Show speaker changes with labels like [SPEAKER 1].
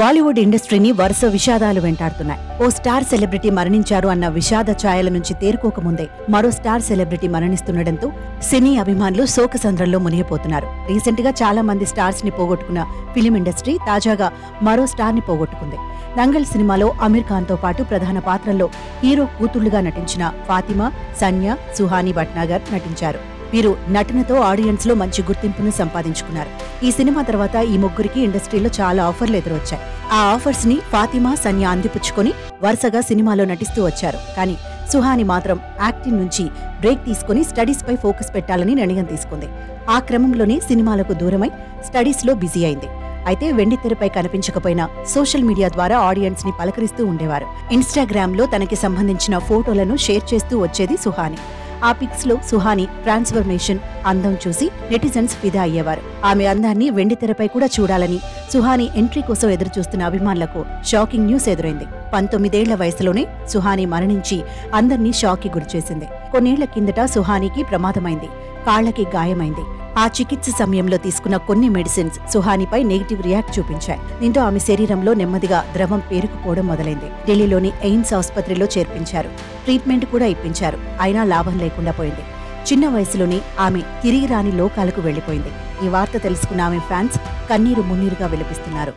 [SPEAKER 1] బాలీవుడ్ ఇండస్ట్రీని వరుస విషాదాలు వెంటాడుతున్నాయి. ఓ star celebrity మరణించారు అన్న విషాద ఛాయల నుంచి తేరుకోకముందే మరో స్టార్ సెలబ్రిటీ మరణిస్తుండటంతో సినీ అభిమానులు శోకసంద్రంలో మునిగిపోతున్నారు. రీసెంట్ గా చాలా మంది స్టార్స్ ని పోగొట్టుకున్న ఫిలిం ఇండస్ట్రీ తాజాగా మరో స్టార్ ని పోగొట్టుకుంది. దంగల్ సినిమాలో అమీర్ ఖాన్ తో పాటు ప్రధాన పాత్రల్లో హీరో కూతుళ్లుగా నటించిన ఫాతిమా, సన్యా, సుహానీ భట్నాగర్ నటించారు. వీరు నటనతో ఆడియన్స్ లో మంచి గుర్తింపును సంపాదించుకున్నారు. ఈ సినిమా తర్వాత ఈ ముగ్గురికి ఇండస్ట్రీలో చాలా ఆఫర్లు ఎదురొచ్చాయి. ఆ ఆఫర్స్ ని ఫాతిమా, సన్యా అందిపుచ్చుకొని వరుసగా సినిమాలో నటిస్తూ వచ్చారు. కానీ సుహాని మాత్రం యాక్టింగ్ నుంచి బ్రేక్ తీసుకుని స్టడీస్ పై ఫోకస్ పెట్టాలని నిర్ణయం తీసుకుంది. ఆ క్రమంలోనే సినిమాలకు దూరమై స్టడీస్ లో బిజీ అయింది. అయితే వెండితెరపై కనిపించకపోయినా సోషల్ మీడియా ద్వారా ఆడియన్స్ ని పలకరిస్తూ ఉండేవారు. ఇన్స్టాగ్రామ్ లో తనకి సంబంధించిన ఫోటోలను షేర్ చేస్తూ వచ్చేది సుహాని. ఆ పిక్స్ లో సుహాని ట్రాన్స్ఫర్మేషన్, అందం చూసి నెటిజన్స్ ఫిదా అయ్యేవారు. ఆమె అందాన్ని వెండితెరపై కూడా చూడాలని సుహాని ఎంట్రీ కోసం ఎదురుచూస్తున్న అభిమానులకు షాకింగ్ న్యూస్ ఎదురైంది. 19 ఏళ్ల వయసులోనే సుహాని మరణించి అందర్నీ షాక్ కి గురిచేసింది. కొన్నేళ్ల కిందట సుహానికి ప్రమాదమైంది. కాళ్లకి గాయమైంది. ఆ చికిత్స సమయంలో తీసుకున్న కొన్ని మెడిసిన్స్ సుహానిపై నెగిటివ్ రియాక్ట్ చూపించాయి. దీంతో ఆమె శరీరంలో నెమ్మదిగా ద్రవం పేరుకుపోవడం మొదలైంది. ఢిల్లీలోని ఎయిమ్స్ ఆసుపత్రిలో చేర్పించారు. ట్రీట్మెంట్ కూడా ఇప్పించారు. అయినా లాభం లేకుండా పోయింది. చిన్న వయసులోనే ఆమె తిరిగి రాని లోకాలకు వెళ్లిపోయింది. ఈ వార్త తెలుసుకున్న ఆమె ఫ్యాన్స్ కన్నీరు మున్నీరుగా విలపిస్తున్నారు.